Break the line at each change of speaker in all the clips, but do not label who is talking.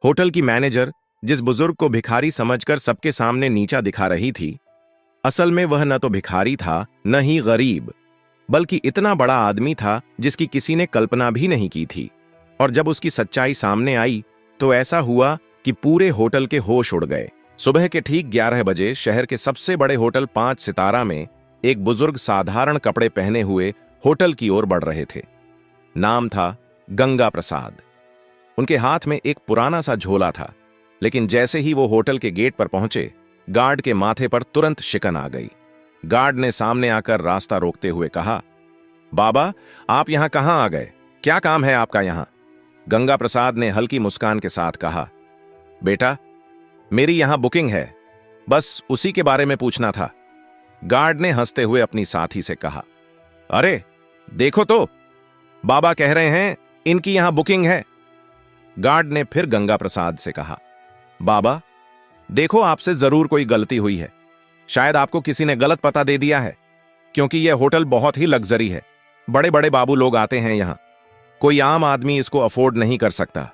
Hotel की manager जिस बुजुर्ग को भिखारी समझकर सबके सामने नीचा दिखा रही थी, असल में वह न तो भिखारी था न ही गरीब, बल्कि इतना बड़ा आदमी था जिसकी किसी ने कल्पना भी नहीं की थी। और जब उसकी सच्चाई सामने आई तो ऐसा हुआ कि पूरे होटल के होश उड़ गए। सुबह के ठीक 11 बजे शहर के सबसे बड़े होटल 5 सितारा में एक बुजुर्ग साधारण कपड़े पहने हुए होटल की ओर बढ़ रहे थे। नाम था गंगा प्रसाद। उनके हाथ में एक पुराना सा झोला था, लेकिन जैसे ही वो होटल के गेट पर पहुंचे, गार्ड के माथे पर तुरंत शिकन आ गई। गार्ड ने सामने आकर रास्ता रोकते हुए कहा, बाबा, आप यहां कहां आ गए? क्या काम है आपका यहां? गंगा प्रसाद ने हल्की मुस्कान के साथ कहा, बेटा, मेरी यहां बुकिंग है, बस उसी के बारे में पूछना था। गार्ड ने हंसते हुए अपनी साथी से कहा, अरे देखो तो, बाबा कह रहे हैं इनकी यहां बुकिंग है। गार्ड ने फिर गंगा प्रसाद से कहा, बाबा देखो, आपसे जरूर कोई गलती हुई है। शायद आपको किसी ने गलत पता दे दिया है, क्योंकि यह होटल बहुत ही लग्जरी है। बड़े बड़े बाबू लोग आते हैं यहां, कोई आम आदमी इसको अफोर्ड नहीं कर सकता।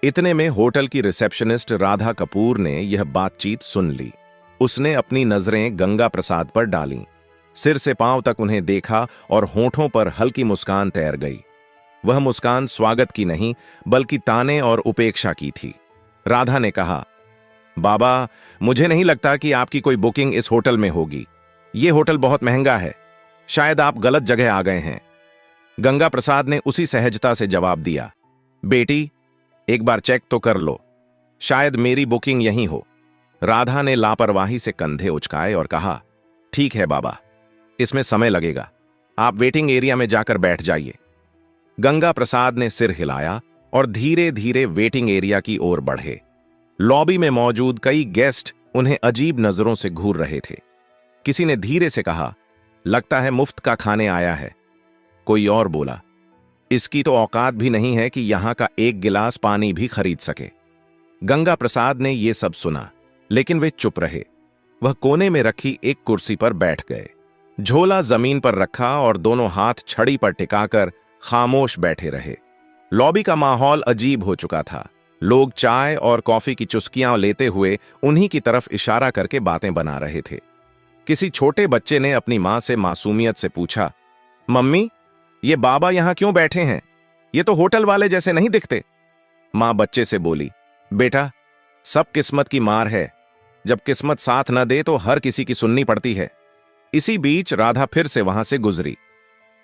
इतने में होटल की रिसेप्शनिस्ट राधा कपूर ने यह बातचीत सुन ली। उसने अपनी नजरें गंगा प्रसाद पर डालीं, सिर से पांव तक उन्हें देखा और होठों पर हल्की मुस्कान तैर गई। वह मुस्कान स्वागत की नहीं, बल्कि ताने और उपेक्षा की थी। राधा ने कहा, बाबा, मुझे नहीं लगता कि आपकी कोई बुकिंग इस होटल में होगी। यह होटल बहुत महंगा है, शायद आप गलत जगह आ गए हैं। गंगा प्रसाद ने उसी सहजता से जवाब दिया, बेटी, एक बार चेक तो कर लो, शायद मेरी बुकिंग यहीं हो। राधा ने लापरवाही से कंधे उचकाए और कहा, ठीक है बाबा, इसमें समय लगेगा, आप वेटिंग एरिया में जाकर बैठ जाइए। गंगा प्रसाद ने सिर हिलाया और धीरे धीरे वेटिंग एरिया की ओर बढ़े। लॉबी में मौजूद कई गेस्ट उन्हें अजीब नजरों से घूर रहे थे। किसी ने धीरे से कहा, लगता है मुफ्त का खाने आया है। कोई और बोला, इसकी तो औकात भी नहीं है कि यहां का एक गिलास पानी भी खरीद सके। गंगा प्रसाद ने यह सब सुना, लेकिन वे चुप रहे। वह कोने में रखी एक कुर्सी पर बैठ गए, झोला जमीन पर रखा और दोनों हाथ छड़ी पर टिकाकर खामोश बैठे रहे। लॉबी का माहौल अजीब हो चुका था। लोग चाय और कॉफी की चुस्कियां लेते हुए उन्हीं की तरफ इशारा करके बातें बना रहे थे। किसी छोटे बच्चे ने अपनी मां से मासूमियत से पूछा, मम्मी, ये बाबा यहां क्यों बैठे हैं? ये तो होटल वाले जैसे नहीं दिखते। मां बच्चे से बोली, बेटा, सब किस्मत की मार है। जब किस्मत साथ न दे तो हर किसी की सुननी पड़ती है। इसी बीच राधा फिर से वहां से गुजरी।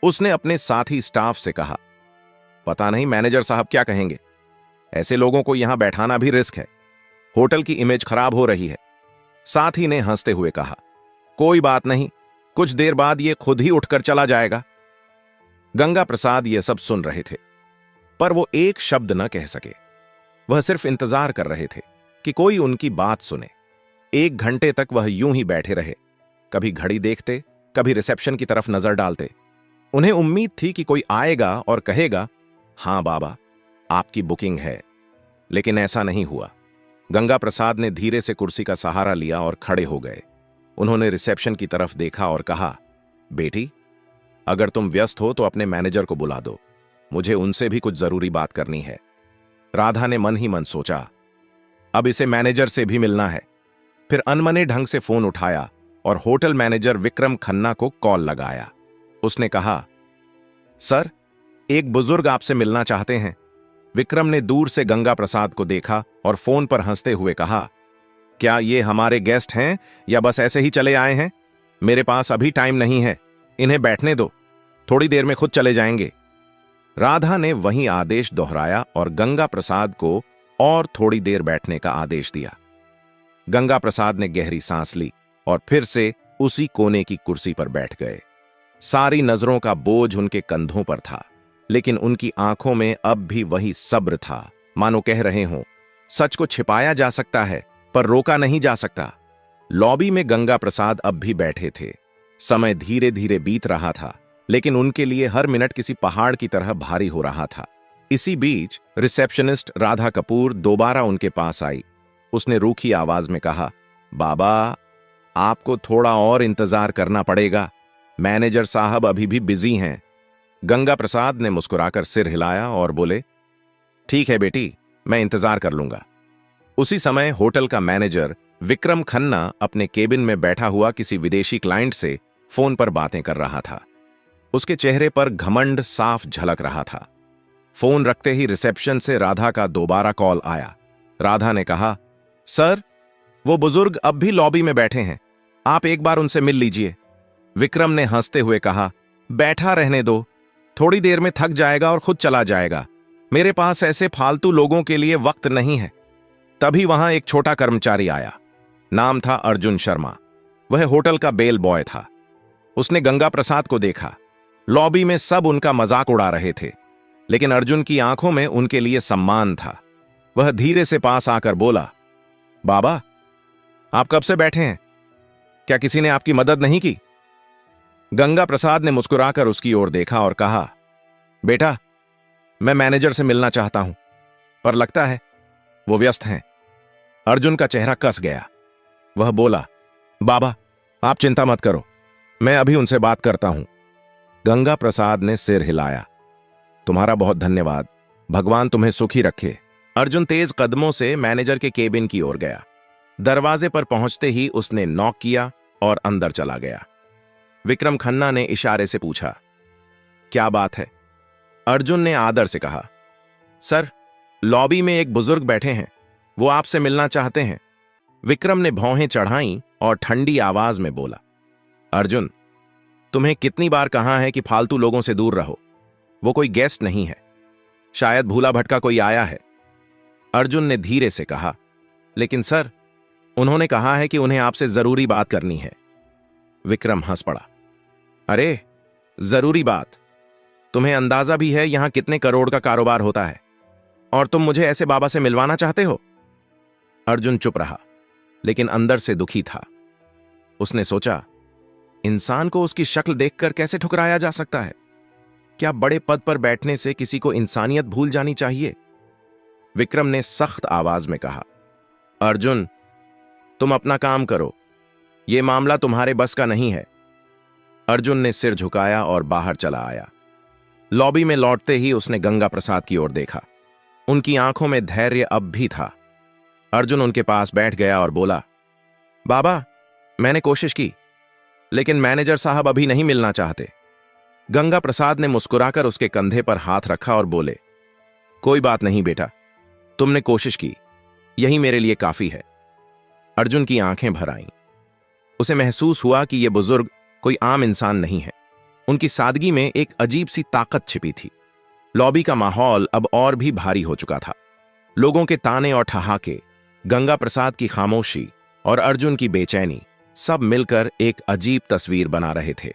उसने अपने साथी स्टाफ से कहा, पता नहीं मैनेजर साहब क्या कहेंगे। ऐसे लोगों को यहां बैठाना भी रिस्क है। होटल की इमेज खराब हो रही है। साथी ने हंसते हुए कहा, कोई बात नहीं, कुछ देर बाद ये खुद ही उठकर चला जाएगा। गंगा प्रसाद ये सब सुन रहे थे, पर वो एक शब्द न कह सके। वह सिर्फ इंतजार कर रहे थे कि कोई उनकी बात सुने। 1 घंटे तक वह यूं ही बैठे रहे, कभी घड़ी देखते, कभी रिसेप्शन की तरफ नजर डालते। उन्हें उम्मीद थी कि कोई आएगा और कहेगा, हां बाबा, आपकी बुकिंग है। लेकिन ऐसा नहीं हुआ। गंगा प्रसाद ने धीरे से कुर्सी का सहारा लिया और खड़े हो गए। उन्होंने रिसेप्शन की तरफ देखा और कहा, बेटी, अगर तुम व्यस्त हो तो अपने मैनेजर को बुला दो, मुझे उनसे भी कुछ जरूरी बात करनी है। राधा ने मन ही मन सोचा, अब इसे मैनेजर से भी मिलना है। फिर अनमने ढंग से फोन उठाया और होटल मैनेजर विक्रम खन्ना को कॉल लगाया। उसने कहा, सर, एक बुजुर्ग आपसे मिलना चाहते हैं। विक्रम ने दूर से गंगा प्रसाद को देखा और फोन पर हंसते हुए कहा, क्या ये हमारे गेस्ट हैं या बस ऐसे ही चले आए हैं? मेरे पास अभी टाइम नहीं है, इन्हें बैठने दो, थोड़ी देर में खुद चले जाएंगे। राधा ने वही आदेश दोहराया और गंगा प्रसाद को और थोड़ी देर बैठने का आदेश दिया। गंगा प्रसाद ने गहरी सांस ली और फिर से उसी कोने की कुर्सी पर बैठ गए। सारी नजरों का बोझ उनके कंधों पर था, लेकिन उनकी आंखों में अब भी वही सब्र था, मानो कह रहे हों, सच को छिपाया जा सकता है पर रोका नहीं जा सकता। लॉबी में गंगा प्रसाद अब भी बैठे थे। समय धीरे धीरे बीत रहा था, लेकिन उनके लिए हर मिनट किसी पहाड़ की तरह भारी हो रहा था। इसी बीच रिसेप्शनिस्ट राधा कपूर दोबारा उनके पास आई। उसने रूखी आवाज में कहा, बाबा, आपको थोड़ा और इंतजार करना पड़ेगा, मैनेजर साहब अभी भी बिजी हैं। गंगा प्रसाद ने मुस्कुराकर सिर हिलाया और बोले, ठीक है बेटी, मैं इंतजार कर लूंगा। उसी समय होटल का मैनेजर विक्रम खन्ना अपने केबिन में बैठा हुआ किसी विदेशी क्लाइंट से फोन पर बातें कर रहा था। उसके चेहरे पर घमंड साफ झलक रहा था। फोन रखते ही रिसेप्शन से राधा का दोबारा कॉल आया। राधा ने कहा, सर, वो बुजुर्ग अब भी लॉबी में बैठे हैं, आप एक बार उनसे मिल लीजिए। विक्रम ने हंसते हुए कहा, बैठा रहने दो, थोड़ी देर में थक जाएगा और खुद चला जाएगा। मेरे पास ऐसे फालतू लोगों के लिए वक्त नहीं है। तभी वहां एक छोटा कर्मचारी आया। नाम था अर्जुन शर्मा। वह होटल का बेल बॉय था। उसने गंगा प्रसाद को देखा। लॉबी में सब उनका मजाक उड़ा रहे थे, लेकिन अर्जुन की आंखों में उनके लिए सम्मान था। वह धीरे से पास आकर बोला, बाबा, आप कब से बैठे हैं? क्या किसी ने आपकी मदद नहीं की? गंगा प्रसाद ने मुस्कुराकर उसकी ओर देखा और कहा, बेटा, मैं मैनेजर से मिलना चाहता हूं, पर लगता है वो व्यस्त हैं। अर्जुन का चेहरा कस गया। वह बोला, बाबा, आप चिंता मत करो, मैं अभी उनसे बात करता हूं। गंगा प्रसाद ने सिर हिलाया। तुम्हारा बहुत धन्यवाद, भगवान तुम्हें सुखी रखे। अर्जुन तेज कदमों से मैनेजर के केबिन की ओर गया। दरवाजे पर पहुंचते ही उसने नॉक किया और अंदर चला गया। विक्रम खन्ना ने इशारे से पूछा, क्या बात है? अर्जुन ने आदर से कहा, सर, लॉबी में एक बुजुर्ग बैठे हैं, वो आपसे मिलना चाहते हैं। विक्रम ने भौहें चढ़ाईं और ठंडी आवाज में बोला, अर्जुन, तुम्हें कितनी बार कहा है कि फालतू लोगों से दूर रहो। वो कोई गेस्ट नहीं है, शायद भूला भटका कोई आया है। अर्जुन ने धीरे से कहा, लेकिन सर, उन्होंने कहा है कि उन्हें आपसे जरूरी बात करनी है। विक्रम हंस पड़ा, अरे, जरूरी बात? तुम्हें अंदाजा भी है यहां कितने करोड़ का कारोबार होता है, और तुम मुझे ऐसे बाबा से मिलवाना चाहते हो? अर्जुन चुप रहा, लेकिन अंदर से दुखी था। उसने सोचा, इंसान को उसकी शक्ल देखकर कैसे ठुकराया जा सकता है? क्या बड़े पद पर बैठने से किसी को इंसानियत भूल जानी चाहिए? विक्रम ने सख्त आवाज में कहा, अर्जुन, तुम अपना काम करो, यह मामला तुम्हारे बस का नहीं है। अर्जुन ने सिर झुकाया और बाहर चला आया। लॉबी में लौटते ही उसने गंगा प्रसाद की ओर देखा। उनकी आंखों में धैर्य अब भी था। अर्जुन उनके पास बैठ गया और बोला, बाबा, मैंने कोशिश की, लेकिन मैनेजर साहब अभी नहीं मिलना चाहते। गंगा प्रसाद ने मुस्कुराकर उसके कंधे पर हाथ रखा और बोले, कोई बात नहीं बेटा, तुमने कोशिश की, यही मेरे लिए काफी है। अर्जुन की आंखें भर आईं। उसे महसूस हुआ कि यह बुजुर्ग कोई आम इंसान नहीं है। उनकी सादगी में एक अजीब सी ताकत छिपी थी। लॉबी का माहौल अब और भी भारी हो चुका था। लोगों के ताने और ठहाके, गंगा प्रसाद की खामोशी और अर्जुन की बेचैनी सब मिलकर एक अजीब तस्वीर बना रहे थे।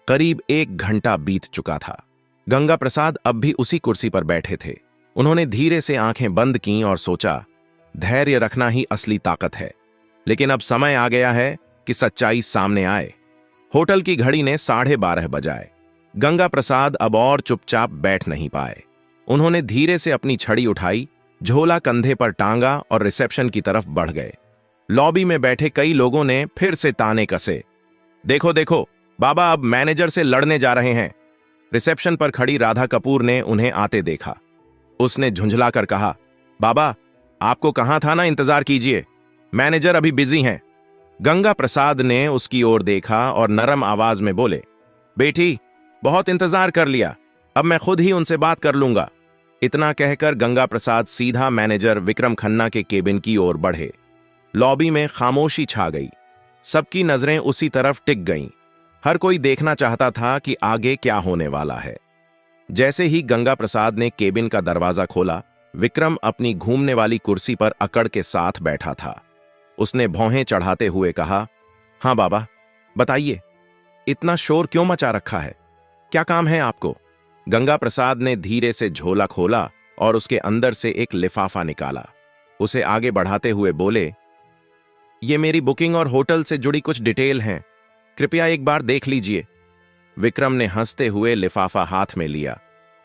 करीब 1 घंटा बीत चुका था। गंगा प्रसाद अब भी उसी कुर्सी पर बैठे थे। उन्होंने धीरे से आंखें बंद कीं और सोचा, धैर्य रखना ही असली ताकत है। लेकिन अब समय आ गया है कि सच्चाई सामने आए। होटल की घड़ी ने 12:30 बजाए। गंगा प्रसाद अब और चुपचाप बैठ नहीं पाए। उन्होंने धीरे से अपनी छड़ी उठाई, झोला कंधे पर टांगा और रिसेप्शन की तरफ बढ़ गए। लॉबी में बैठे कई लोगों ने फिर से ताने कसे, देखो देखो, बाबा अब मैनेजर से लड़ने जा रहे हैं। रिसेप्शन पर खड़ी राधा कपूर ने उन्हें आते देखा। उसने झुंझलाकर कहा, बाबा, आपको कहा था ना इंतजार कीजिए, मैनेजर अभी बिजी हैं। गंगा प्रसाद ने उसकी ओर देखा और नरम आवाज में बोले, बेटी, बहुत इंतजार कर लिया, अब मैं खुद ही उनसे बात कर लूंगा। इतना कहकर गंगा प्रसाद सीधा मैनेजर विक्रम खन्ना के केबिन की ओर बढ़े। लॉबी में खामोशी छा गई। सबकी नजरें उसी तरफ टिक गईं। हर कोई देखना चाहता था कि आगे क्या होने वाला है। जैसे ही गंगा प्रसाद ने केबिन का दरवाजा खोला, विक्रम अपनी घूमने वाली कुर्सी पर अकड़ के साथ बैठा था। उसने भौहें चढ़ाते हुए कहा, हां बाबा, बताइए, इतना शोर क्यों मचा रखा है? क्या काम है आपको? गंगा प्रसाद ने धीरे से झोला खोला और उसके अंदर से एक लिफाफा निकाला। उसे आगे बढ़ाते हुए बोले, ये मेरी बुकिंग और होटल से जुड़ी कुछ डिटेल हैं, कृपया एक बार देख लीजिए। विक्रम ने हंसते हुए लिफाफा हाथ में लिया,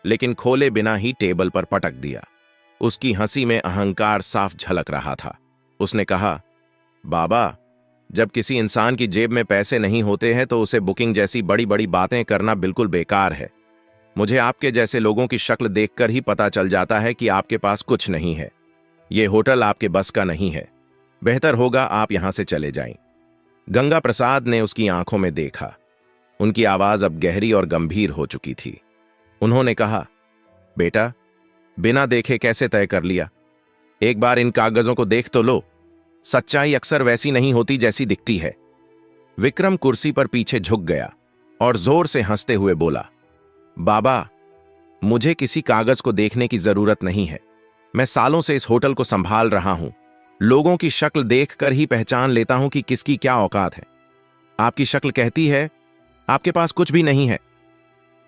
लेकिन खोले बिना ही टेबल पर पटक दिया। उसकी हंसी में अहंकार साफ झलक रहा था। उसने कहा, बाबा, जब किसी इंसान की जेब में पैसे नहीं होते हैं तो उसे बुकिंग जैसी बड़ी बड़ी बातें करना बिल्कुल बेकार है। मुझे आपके जैसे लोगों की शक्ल देखकर ही पता चल जाता है कि आपके पास कुछ नहीं है। ये होटल आपके बस का नहीं है। बेहतर होगा आप यहां से चले जाएं। गंगा प्रसाद ने उसकी आंखों में देखा। उनकी आवाज अब गहरी और गंभीर हो चुकी थी। उन्होंने कहा, बेटा, बिना देखे कैसे तय कर लिया? एक बार इन कागजों को देख तो लो। सच्चाई अक्सर वैसी नहीं होती जैसी दिखती है। विक्रम कुर्सी पर पीछे झुक गया और जोर से हंसते हुए बोला, बाबा, मुझे किसी कागज को देखने की जरूरत नहीं है। मैं सालों से इस होटल को संभाल रहा हूं। लोगों की शक्ल देखकर ही पहचान लेता हूं कि किसकी क्या औकात है। आपकी शक्ल कहती है आपके पास कुछ भी नहीं है।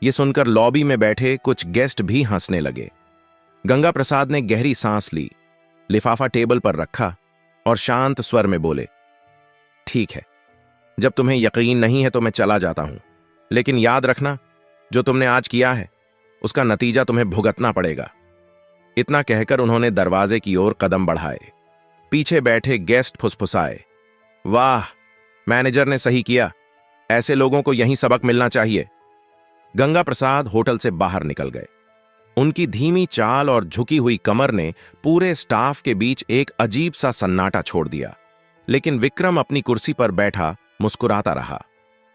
यह सुनकर लॉबी में बैठे कुछ गेस्ट भी हंसने लगे। गंगा प्रसाद ने गहरी सांस ली, लिफाफा टेबल पर रखा और शांत स्वर में बोले, ठीक है, जब तुम्हें यकीन नहीं है तो मैं चला जाता हूं, लेकिन याद रखना, जो तुमने आज किया है उसका नतीजा तुम्हें भुगतना पड़ेगा। इतना कहकर उन्होंने दरवाजे की ओर कदम बढ़ाए। पीछे बैठे गेस्ट फुसफुसाए, वाह, मैनेजर ने सही किया। ऐसे लोगों को यहीं सबक मिलना चाहिए। गंगा प्रसाद होटल से बाहर निकल गए। उनकी धीमी चाल और झुकी हुई कमर ने पूरे स्टाफ के बीच एक अजीब सा सन्नाटा छोड़ दिया। लेकिन विक्रम अपनी कुर्सी पर बैठा मुस्कुराता रहा।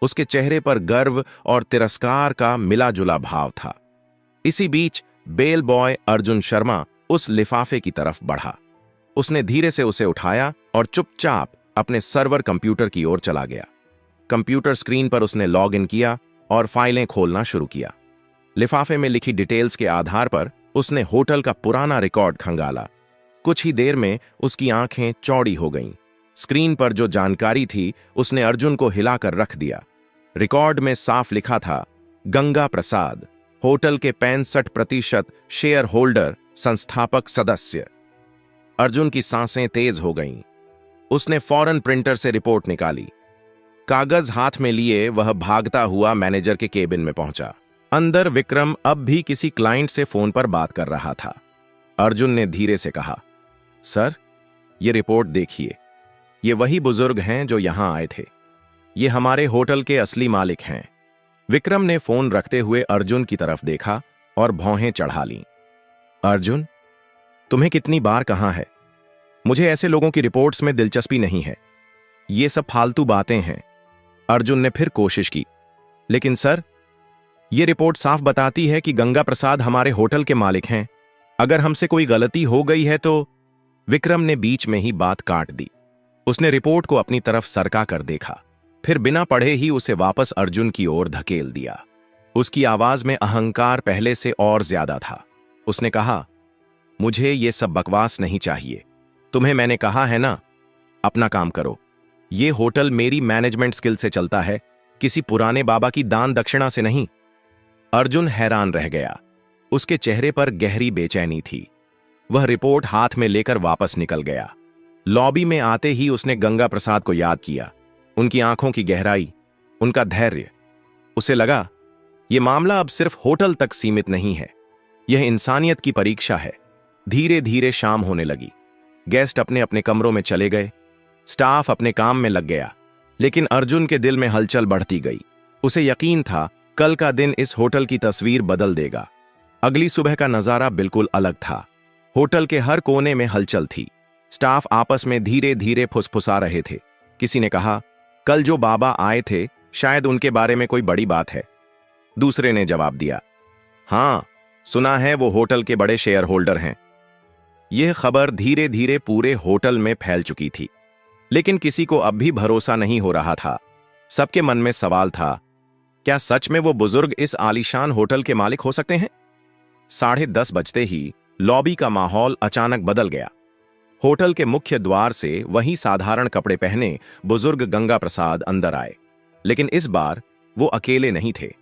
उसके चेहरे पर गर्व और तिरस्कार का मिला जुला भाव था। इसी बीच बेल बॉय अर्जुन शर्मा उस लिफाफे की तरफ बढ़ा। उसने धीरे से उसे उठाया और चुपचाप अपने सर्वर कंप्यूटर की ओर चला गया। कंप्यूटर स्क्रीन पर उसने लॉग इन किया और फाइलें खोलना शुरू किया। लिफाफे में लिखी डिटेल्स के आधार पर उसने होटल का पुराना रिकॉर्ड खंगाला। कुछ ही देर में उसकी आंखें चौड़ी हो गईं। स्क्रीन पर जो जानकारी थी उसने अर्जुन को हिलाकर रख दिया। रिकॉर्ड में साफ लिखा था, गंगा प्रसाद, होटल के 65% शेयर होल्डर, संस्थापक सदस्य। अर्जुन की सांसें तेज हो गईं। उसने फौरन प्रिंटर से रिपोर्ट निकाली। कागज हाथ में लिए वह भागता हुआ मैनेजर के केबिन में पहुंचा। अंदर विक्रम अब भी किसी क्लाइंट से फोन पर बात कर रहा था। अर्जुन ने धीरे से कहा, सर, ये रिपोर्ट देखिए। ये वही बुजुर्ग हैं जो यहां आए थे। ये हमारे होटल के असली मालिक हैं। विक्रम ने फोन रखते हुए अर्जुन की तरफ देखा और भौहें चढ़ा लीं। अर्जुन, तुम्हें कितनी बार कहा है, मुझे ऐसे लोगों की रिपोर्ट्स में दिलचस्पी नहीं है। ये सब फालतू बातें हैं। अर्जुन ने फिर कोशिश की, लेकिन सर, ये रिपोर्ट साफ बताती है कि गंगा प्रसाद हमारे होटल के मालिक हैं। अगर हमसे कोई गलती हो गई है तो। विक्रम ने बीच में ही बात काट दी। उसने रिपोर्ट को अपनी तरफ सरका कर देखा, फिर बिना पढ़े ही उसे वापस अर्जुन की ओर धकेल दिया। उसकी आवाज में अहंकार पहले से और ज्यादा था। उसने कहा, मुझे ये सब बकवास नहीं चाहिए। तुम्हें मैंने कहा है ना, अपना काम करो। ये होटल मेरी मैनेजमेंट स्किल से चलता है, किसी पुराने बाबा की दान दक्षिणा से नहीं। अर्जुन हैरान रह गया। उसके चेहरे पर गहरी बेचैनी थी। वह रिपोर्ट हाथ में लेकर वापस निकल गया। लॉबी में आते ही उसने गंगा प्रसाद को याद किया। उनकी आंखों की गहराई, उनका धैर्य। उसे लगा, यह मामला अब सिर्फ होटल तक सीमित नहीं है, यह इंसानियत की परीक्षा है। धीरे धीरे शाम होने लगी। गेस्ट अपने अपने कमरों में चले गए। स्टाफ अपने काम में लग गया। लेकिन अर्जुन के दिल में हलचल बढ़ती गई। उसे यकीन था, कल का दिन इस होटल की तस्वीर बदल देगा। अगली सुबह का नजारा बिल्कुल अलग था। होटल के हर कोने में हलचल थी। स्टाफ आपस में धीरे धीरे फुसफुसा रहे थे। किसी ने कहा, कल जो बाबा आए थे, शायद उनके बारे में कोई बड़ी बात है। दूसरे ने जवाब दिया, हां, सुना है वो होटल के बड़े शेयर होल्डर हैं। यह खबर धीरे धीरे पूरे होटल में फैल चुकी थी। लेकिन किसी को अब भी भरोसा नहीं हो रहा था। सबके मन में सवाल था, क्या सच में वो बुजुर्ग इस आलीशान होटल के मालिक हो सकते हैं? 10:30 बजते ही लॉबी का माहौल अचानक बदल गया। होटल के मुख्य द्वार से वही साधारण कपड़े पहने बुजुर्ग गंगा प्रसाद अंदर आए। लेकिन इस बार वो अकेले नहीं थे।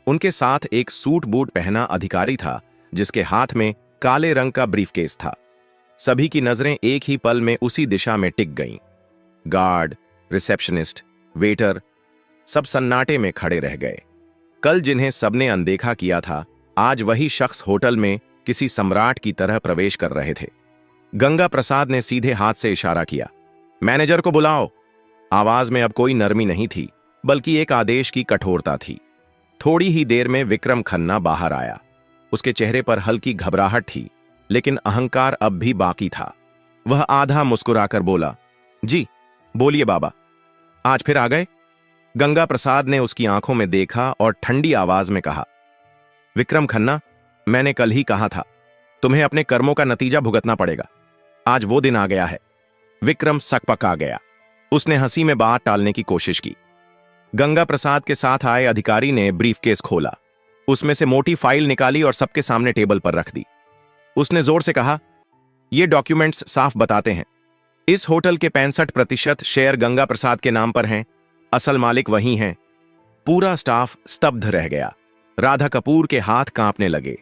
उनके साथ एक सूट बूट पहना अधिकारी था, जिसके हाथ में काले रंग का ब्रीफकेस था। सभी की नजरें एक ही पल में उसी दिशा में टिक गईं। गार्ड, रिसेप्शनिस्ट, वेटर, सब सन्नाटे में खड़े रह गए। कल जिन्हें सबने अनदेखा किया था, आज वही शख्स होटल में किसी सम्राट की तरह प्रवेश कर रहे थे। गंगा प्रसाद ने सीधे हाथ से इशारा किया, मैनेजर को बुलाओ। आवाज में अब कोई नरमी नहीं थी, बल्कि एक आदेश की कठोरता थी। थोड़ी ही देर में विक्रम खन्ना बाहर आया। उसके चेहरे पर हल्की घबराहट थी, लेकिन अहंकार अब भी बाकी था। वह आधा मुस्कुराकर बोला, जी बोलिए बाबा, आज फिर आ गए? गंगा प्रसाद ने उसकी आंखों में देखा और ठंडी आवाज में कहा, विक्रम खन्ना, मैंने कल ही कहा था, तुम्हें अपने कर्मों का नतीजा भुगतना पड़ेगा। आज वो दिन आ गया है। विक्रम सकपका गया। उसने हंसी में बात टालने की कोशिश की। गंगा प्रसाद के साथ आए अधिकारी ने ब्रीफकेस खोला, उसमें से मोटी फाइल निकाली और सबके सामने टेबल पर रख दी। उसने जोर से कहा, ये डॉक्यूमेंट्स साफ बताते हैं, इस होटल के 65% शेयर गंगा प्रसाद के नाम पर हैं, असल मालिक वही हैं। पूरा स्टाफ स्तब्ध रह गया। राधा कपूर के हाथ कांपने लगे।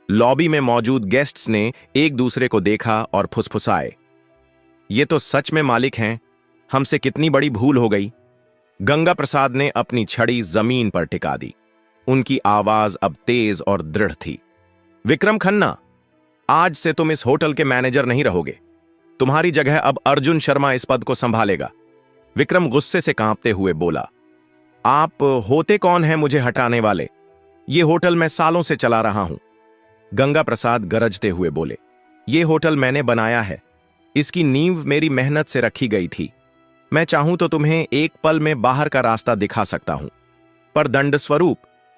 लॉबी में मौजूद गेस्ट्स ने एक दूसरे को देखा और फुसफुसाए, ये तो सच में मालिक हैं, हमसे कितनी बड़ी भूल हो गई। गंगा प्रसाद ने अपनी छड़ी जमीन पर टिका दी। उनकी आवाज अब तेज और दृढ़ थी। विक्रम खन्ना, आज से तुम इस होटल के मैनेजर नहीं रहोगे। तुम्हारी जगह अब अर्जुन शर्मा इस पद को संभालेगा। विक्रम गुस्से से कांपते हुए बोला, आप होते कौन हैं मुझे हटाने वाले? ये होटल मैं सालों से चला रहा हूं। गंगा प्रसाद गरजते हुए बोले, ये होटल मैंने बनाया है, इसकी नींव मेरी मेहनत से रखी गई थी। मैं चाहूं तो तुम्हें एक पल में बाहर का रास्ता दिखा सकता हूं, पर दंड स्वरूप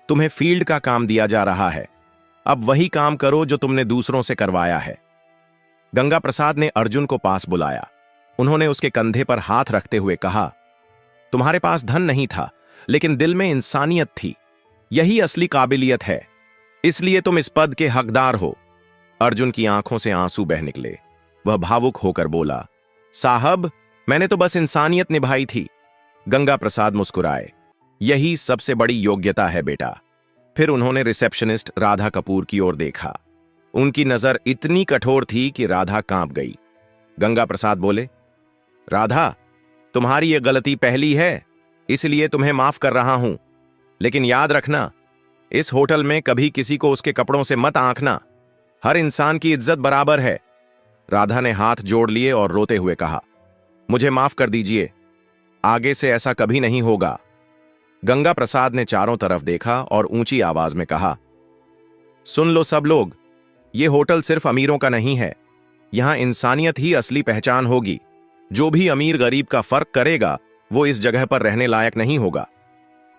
तुम्हें फील्ड का काम दिया जा रहा है। अब वही काम करो जो तुमने दूसरों से करवाया है। गंगा प्रसाद ने अर्जुन को पास बुलाया। उन्होंने उसके कंधे पर हाथ रखते हुए कहा, तुम्हारे पास धन नहीं था, लेकिन दिल में इंसानियत थी। यही असली काबिलियत है, इसलिए तुम इस पद के हकदार हो। अर्जुन की आंखों से आंसू बह निकले। वह भावुक होकर बोला, साहब, मैंने तो बस इंसानियत निभाई थी। गंगा प्रसाद मुस्कुराए, यही सबसे बड़ी योग्यता है बेटा। फिर उन्होंने रिसेप्शनिस्ट राधा कपूर की ओर देखा। उनकी नजर इतनी कठोर थी कि राधा कांप गई। गंगा प्रसाद बोले, राधा, तुम्हारी यह गलती पहली है, इसलिए तुम्हें माफ कर रहा हूं, लेकिन याद रखना, इस होटल में कभी किसी को उसके कपड़ों से मत आंकना। हर इंसान की इज्जत बराबर है। राधा ने हाथ जोड़ लिए और रोते हुए कहा, मुझे माफ कर दीजिए, आगे से ऐसा कभी नहीं होगा। गंगा प्रसाद ने चारों तरफ देखा और ऊंची आवाज में कहा, सुन लो सब लोग, यह होटल सिर्फ अमीरों का नहीं है। यहां इंसानियत ही असली पहचान होगी। जो भी अमीर गरीब का फर्क करेगा, वो इस जगह पर रहने लायक नहीं होगा।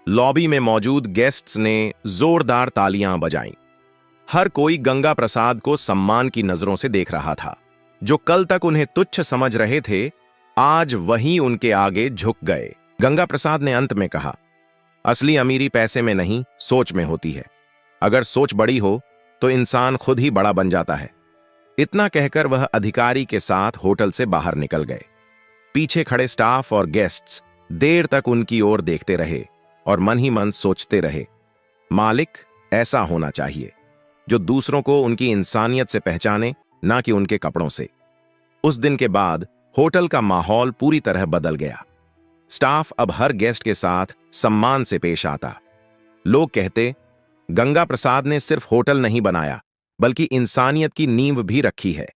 लॉबी में मौजूद गेस्ट्स ने जोरदार तालियां बजाईं। हर कोई गंगा प्रसाद को सम्मान की नजरों से देख रहा था। जो कल तक उन्हें तुच्छ समझ रहे थे, आज वही उनके आगे झुक गए। गंगा प्रसाद ने अंत में कहा, असली अमीरी पैसे में नहीं, सोच में होती है। अगर सोच बड़ी हो तो इंसान खुद ही बड़ा बन जाता है। इतना कहकर वह अधिकारी के साथ होटल से बाहर निकल गए। पीछे खड़े स्टाफ और गेस्ट्स देर तक उनकी ओर देखते रहे और मन ही मन सोचते रहे, मालिक ऐसा होना चाहिए जो दूसरों को उनकी इंसानियत से पहचाने, ना कि उनके कपड़ों से। उस दिन के बाद होटल का माहौल पूरी तरह बदल गया। स्टाफ अब हर गेस्ट के साथ सम्मान से पेश आता। लोग कहते, गंगा प्रसाद ने सिर्फ होटल नहीं बनाया, बल्कि इंसानियत की नींव भी रखी है।